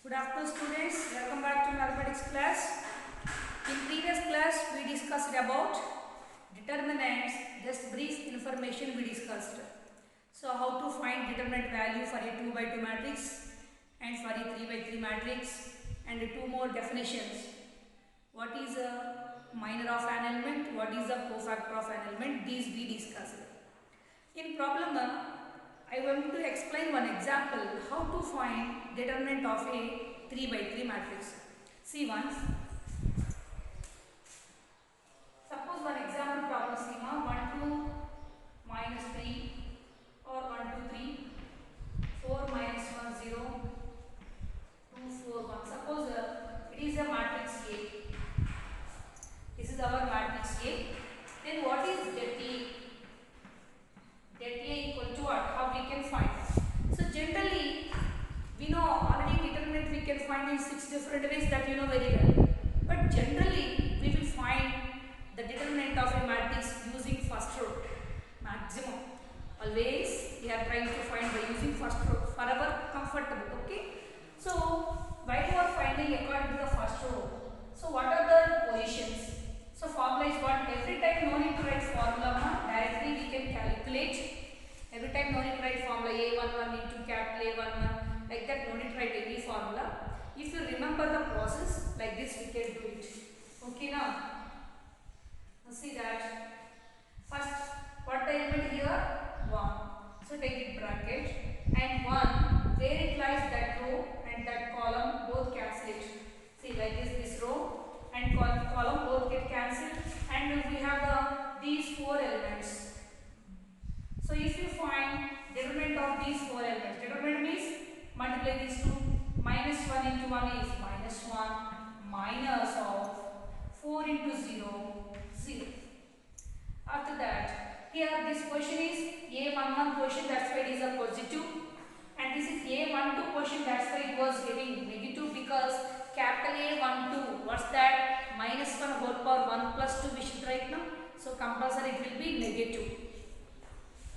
Good afternoon students, welcome back to mathematics class. In previous class we discussed about determinants, just brief information we discussed. So how to find determinant value for a 2 by 2 matrix and for a 3 by 3 matrix, and two more definitions. What is a minor of an element, what is a cofactor of an element, these we discussed. In problem I want to explain one example how to find determinant of a 3 by 3 matrix. See once. Suppose one example problem schema 1 2 minus 3 or 1 2 3 4 minus 1 0 2 4 1. Suppose it is a matrix A. This is our matrix A. Then what is det A? Det A equal to what? How we can find? So generally we know already determinant we can find in 6 different ways, that you know very well. But generally we will find the determinant of a matrix using first row maximum. Always we are trying to find by using first row for our comfortable. Okay. So while you are finding according to the first row, so what are the positions? So formula is what? Every time no need to write formula, directly we can calculate. Every time no need to write formula A11 into capital A11, like that no need to write any formula. If you remember the process, like this we can do it. Okay now? Let's see that. First, what the element here? 1. So take it bracket, and 1, where it lies, that row and that column both cancel it. See, like this row and column both get cancelled, and we have these 4 elements. So if you find determinant of these 4 elements, determinant means multiply these two. Minus 1 into 1 is minus 1, minus of 4 into 0, 0. After that, here this question is A11 question, that's why it is a positive, and this is A12 question, that's why it was giving negative, because capital A12, what's that? Minus 1 whole power 1 plus 2 we should write now. So compulsory it will be negative.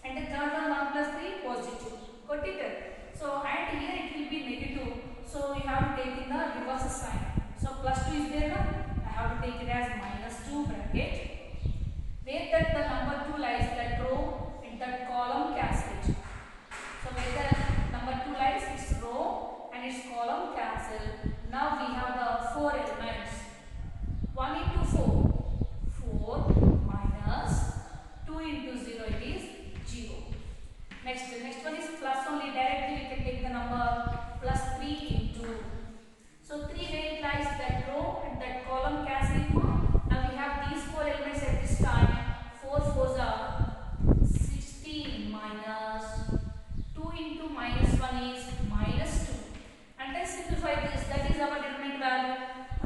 And the third one 1 plus 3 positive. Got it? So and here it will be negative. So we have to take in the reverse sign. So plus 2 is there now. I have to take it as minus 2 bracket. Where that the number 2 lies, that row and that column cancel it. So where the number 2 lies, its row and its column cancel. Now we have the 4 elements. 1 into 4, 4 minus 2 into 0, it is 0. Next one is plus only, directly we can take the number plus 3 into. So 3 where it lies, that row and that column cancelling. Now we have these 4 elements at this time. 4 4s are 16 minus 2 into minus 1 is minus 2. And then simplify this, that is our determinant value.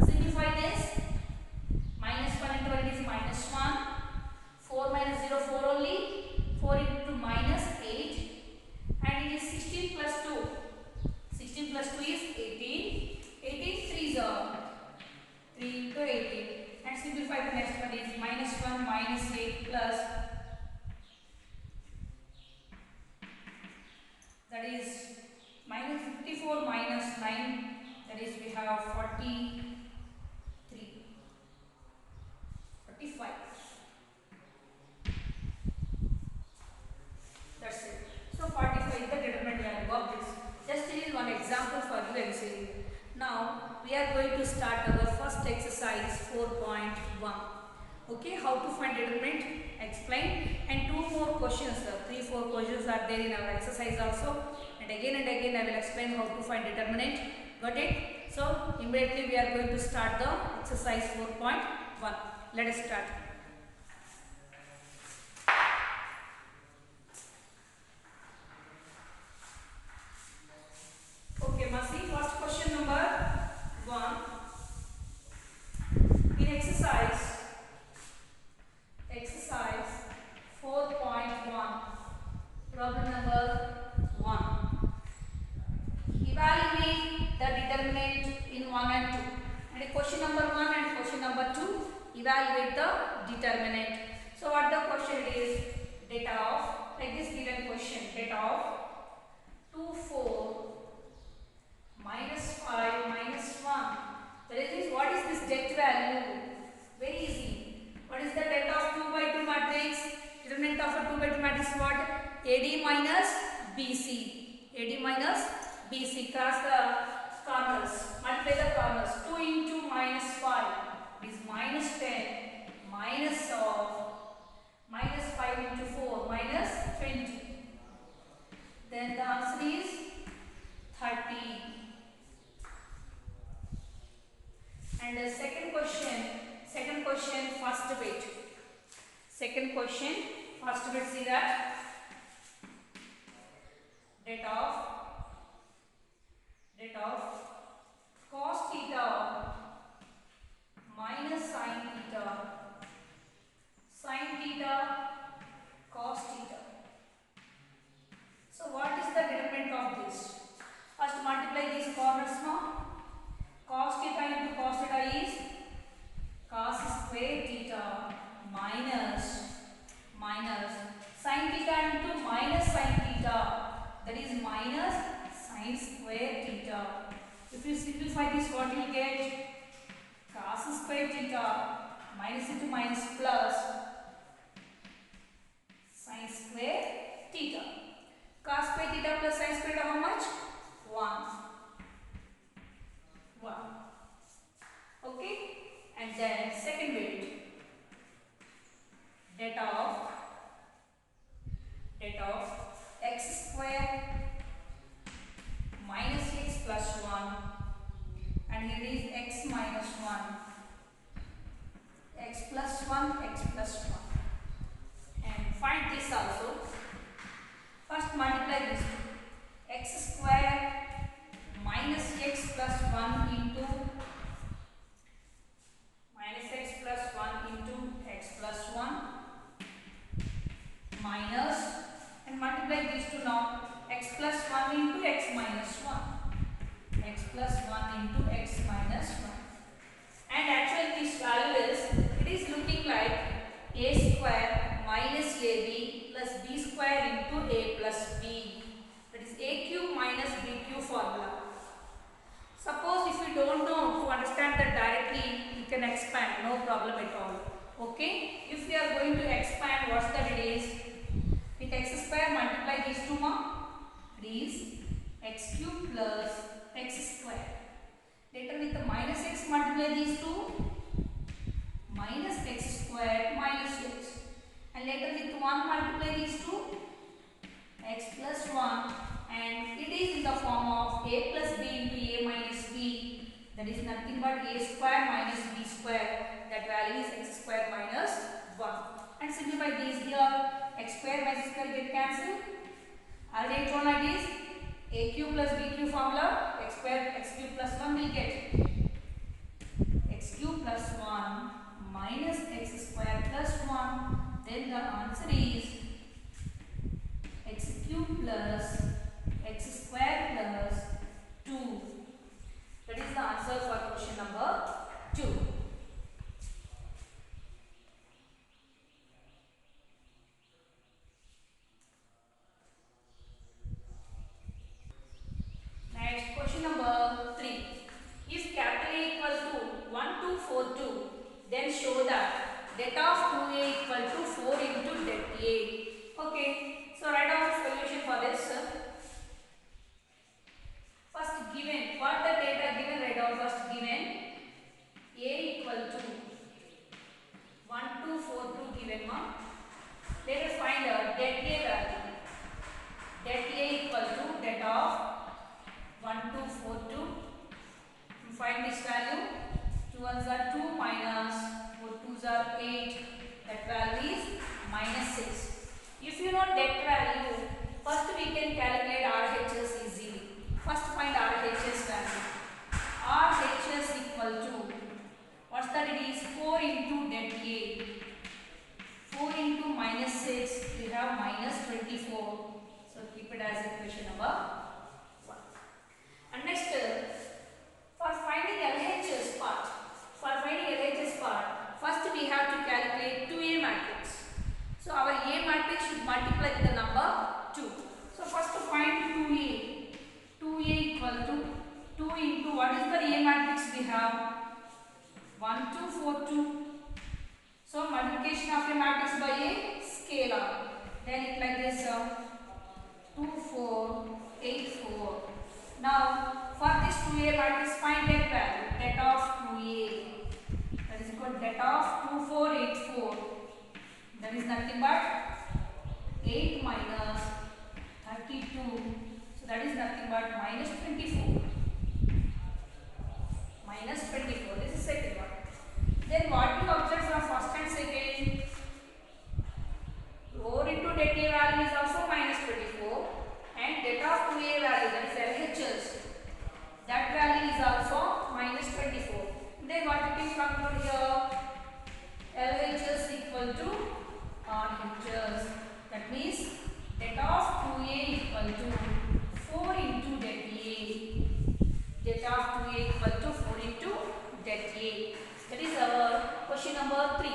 Simplify this. Minus 1 into 1 is minus 1. 4 minus 0, 4 only. 4 into minus 8. And it is 16 plus 2. 16 plus 2 is 18. 18 3s are 3 into 18. And simplify the next one is minus 1 minus 8 plus. That is minus 54 minus 9. That is we have 43. 45. That's it. So 45 is the determinant value of this. Just this is one example for you and say. Now we are going to start our first exercise 4.1. Okay, how to find determinant, explain, and 2 more questions, 3-4 questions are there in our exercise also, and again I will explain how to find determinant. Got it? So immediately we are going to start the exercise 4.1. Let us start. Okay, Masi, first question number 1. In exercise 4.1, problem number 1. Evaluate the determinant in 1 and 2. And question number 1 and question number 2, evaluate the determinant. So what the question is? Data of, like this given question, data of 2 4 minus 5 minus BC. Cross the corners. Multiply the corners. 2 into minus 5 is minus 10. Minus of minus 5 into 4 minus 20. Then the answer is 30. And the second question first bit. Second question first bit, see that rate of cos theta minus sin theta cos theta. So what is the determinant of this? First multiply these corners now. Cos theta into cos theta is cos square theta minus sin theta into minus sin theta, that is minus sin square theta. If you simplify this, what you will get? Cos square theta minus into minus plus sin square theta. Cos square theta plus sin square theta, how much? 1. Okay, and then second bit, rate of x square minus x plus 1, and here is x minus 1, x plus 1, and find this also. First multiply this two. X square minus x plus 1 into minus x plus 1 into x plus 1 minus, and multiply these two now. X plus 1 into x minus 1. X plus 1 into x minus 1. And actually this value is, it is looking like a square minus ab plus b square into a plus b. That is a cube minus b cube formula. Suppose if you don't know to understand that directly, you can expand, no problem at all. Okay? If we are going to expand, what's that it is? With x square, multiply these two more. It is x cube plus x square. Later with the minus x, multiply these two. Minus x square minus x. And later with 1, multiply these two. X plus 1. And it is in the form of a plus b into a minus b, that is nothing but a square minus b square, that value is x square minus 1. And simplify these here, x square minus square get cancelled. Already shown like this, a cube plus b cube formula, x square x cube plus 1 will get x cube plus 1 minus x square plus 1. Then the answer is x cube plus x square plus 2. That is the answer for question number 2. Next, question number 3. If capital A equal to 1242, then show that det of 2a equal to 4 into det A. Okay, so write down the solution for this. First given, what the data given, write down first given a equal to 1242 given ma. Let us find the det A value. Det A equal to det of 1242. Find this value. 2 ones are 2 minus 4 2s are 8. That value is minus 6. If you know det value, first we can calculate RHS easily. First find RHS value. RHS equal to, what's that it is? 4 into det A. 4 into minus 6, we have minus 24. So keep it as equation number 1. And next, for finding LHS part, first we have to calculate 2A matrix. So our A matrix should multiply with the number 2. So first to find 2A. 2A equal to 2 into, what is the A matrix we have? 1 2 4 2. So multiplication of a matrix by a scalar. Then it like this 2 4 8, 4. Now, for this 2a matrix, find that value, that of 2a. That is equal to that of 2, 4, 8, 4. That is nothing but 8 minus 32. So that is nothing but minus 24. Minus 24. This is second one. Then what we observe from first and second? Rho into det A value is also minus 24 and det of 2A value, that is LHS, that value is also minus 24. Then what we can conclude here? LHS equal to RHS. That means det of 2A equal to 4 into det A. Det of 2A equal to 4 into det A. That is our question number 3.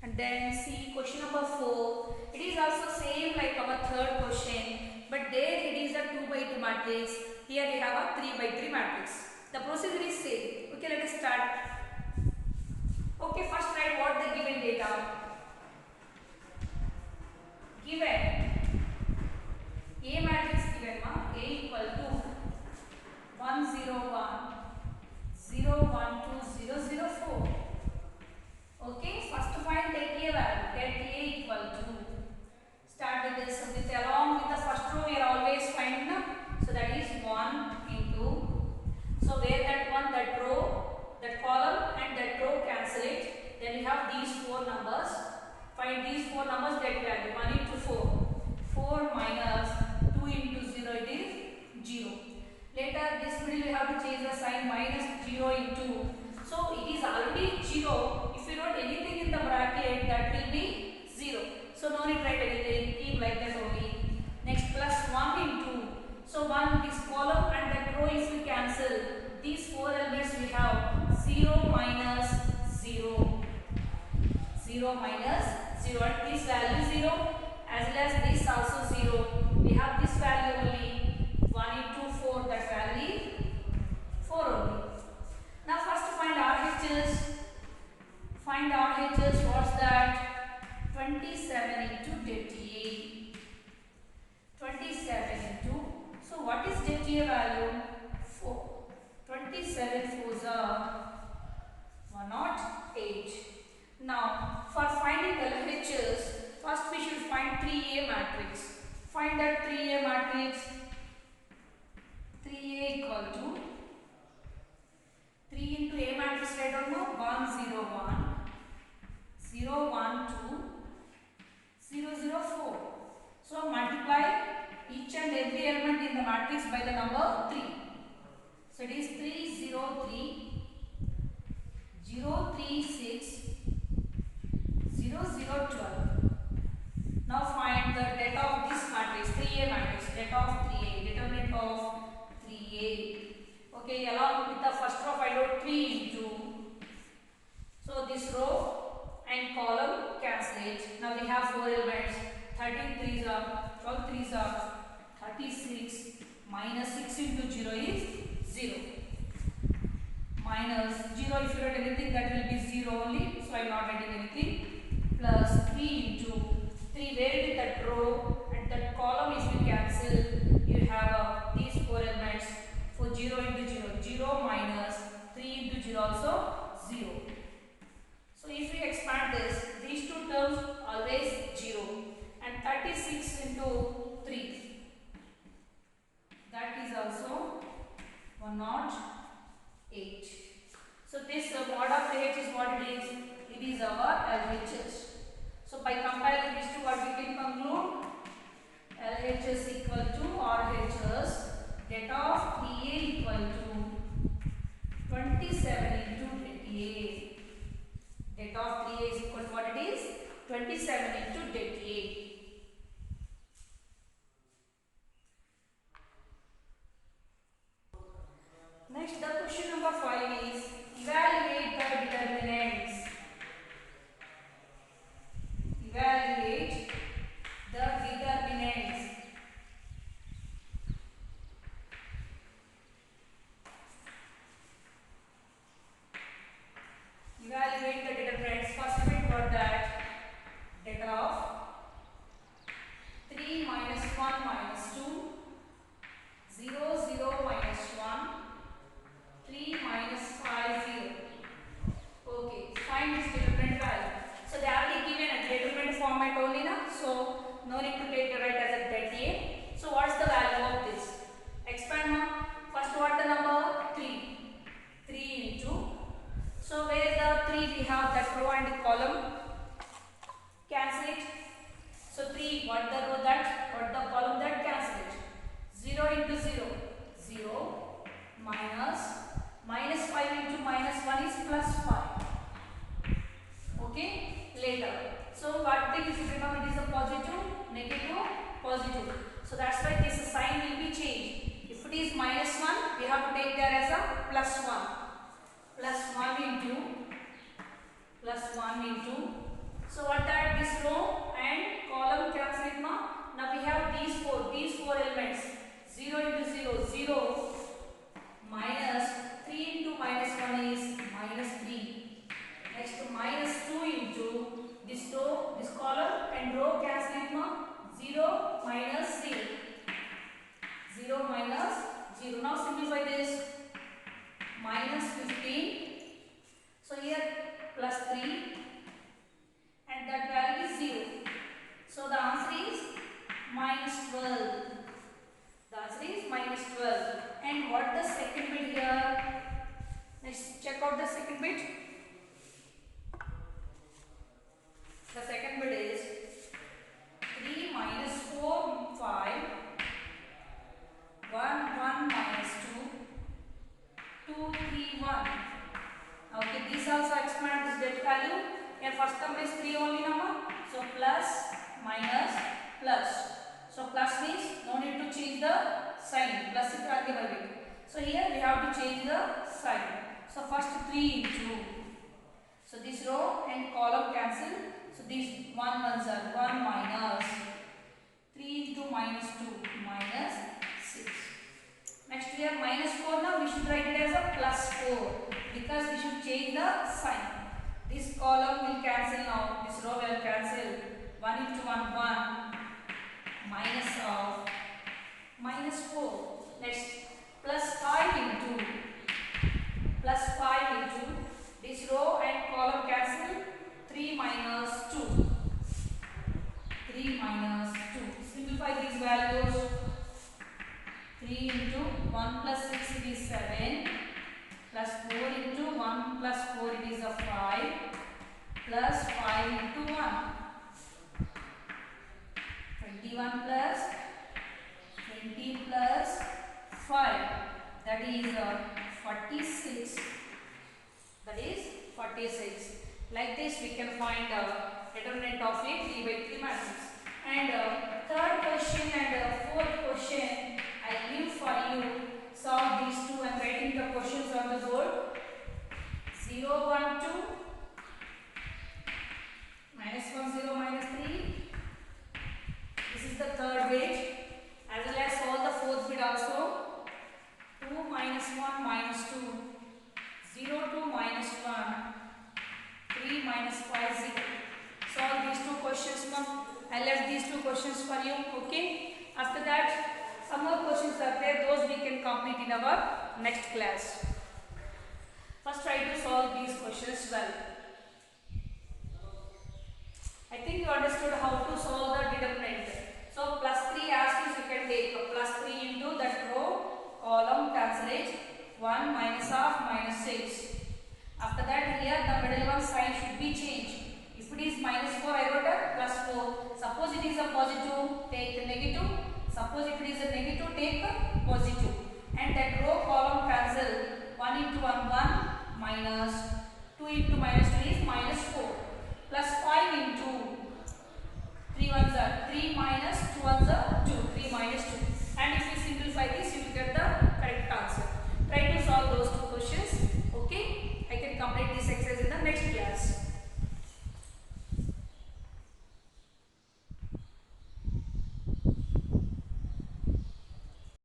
And then see question number 4. It is also same like our third question, but there it is a 2 by 2 matrix. Here we have a 3 by 3 matrix. The procedure is same. Okay, let us start. Okay, first write what the given data. Given A matrix given A equal to 1 0 1 0 1 2 0 0 4. Okay, first find det A value. Det A equal to, start with this, along with the first row we are always find, so that is 1 into, so where that one, that row, that column and that row cancel it, then we have these 4 numbers. Find these 4 numbers, that value 1 into 4, 4 minus 2 into 0, it is 0. Later this middle we have to change the sign, minus 0 into, so it is already 0. If you wrote anything in the bracket, that will be 0. So no need write anything, keep like that only. Next plus 1 into, so 1, this column and that row if we cancel, these 4 elements we have 0 minus 0. 0 minus 0, and this value 0 as well as this also 0. We have this value only 1 into 4, that value is 4 only. Now first find RHS. Find RHS, what's that? 27 into det A. 27 into, so what is det A value? 4. 27 4s are 108. Now for finding LHS, first we should find 3A matrix. Find that 3A matrix. 3A equal to 3 into A matrix, I don't know, 1 0 1 0 1 2 0 0 4. So multiply each and every element in the matrix by the number 3. So it is 3 0 3 0 3 6 0 0 12. Now find the det of this matrix, 3A matrix, det of 3A, determinant of 3A. Okay, along with the first row I wrote 3 into, so this row and column cancel it. Now we have 4 elements, 13 3s are, 12 3s are 36, minus 6 into 0 is 0. Minus 0, if you write anything that will be 0 only, so I am not writing anything, plus 3 into 3, where it is that row and that column if you cancel, you have these 4 elements, for 0 into 0, 0 minus 3 into 0 also 0. So if we expand this, these two terms always 0, and 36 into 3, that is also 108. So this mod of LH is what it is. It is our LHS. So by comparing these two, what we can conclude? LHS equal to RHS. Det of 3A equal to 27 into det A. Det of 3A is equal to what it is? 27 into det A. Next, the question number 5 is evaluate the determinants. Evaluate the determinants. 0. Now simplify this. Minus 15. So here plus 3 and that value is 0. So the answer is minus 12. The answer is minus 12. And what the second bit here? Let's check out the second bit. The second bit is 3 minus 4, 5, 1 minus 2, 2, 3, 1. Okay, this also expand this debt value. Here first term is 3 only number. So plus, minus, plus. So plus means no need to change the sign. Plus it will give a bit. So here we have to change the sign. So first 3 into. So this row and column cancel. So these 1 ones are 1 minus 3 into minus 2 minus 6. Next here minus 4, now we should write it as a plus 4 because we should change the sign. This column will cancel now. This row will cancel. 1 into 1 1 minus of minus 4. Next plus 5 into plus 5 into this row and column cancel. 3 minus 2. 3 minus 2. Simplify these values. 3 into 1 plus 6 it is 7. Plus 4 into 1 plus 4 it is a 5. Plus 5 into 1. 21 plus 20 plus 5. That is 46. That is 46. Like this we can find determinant of a 3 by 3 matrix. And third question and fourth question I leave for you. Solve these two. I am writing the questions on the board. 0, 1, 2, minus 1, 0, minus 3. This is the third bit as well as all the fourth bit also. 2 minus 1 minus 2, 0, 2 minus 1, 3 minus 5, 0. Solve these two questions now. I left these two questions for you. Okay. After that, some more questions are there. Those we can complete in our next class. First, try to solve these questions well. I think you understood how to solve the determinant.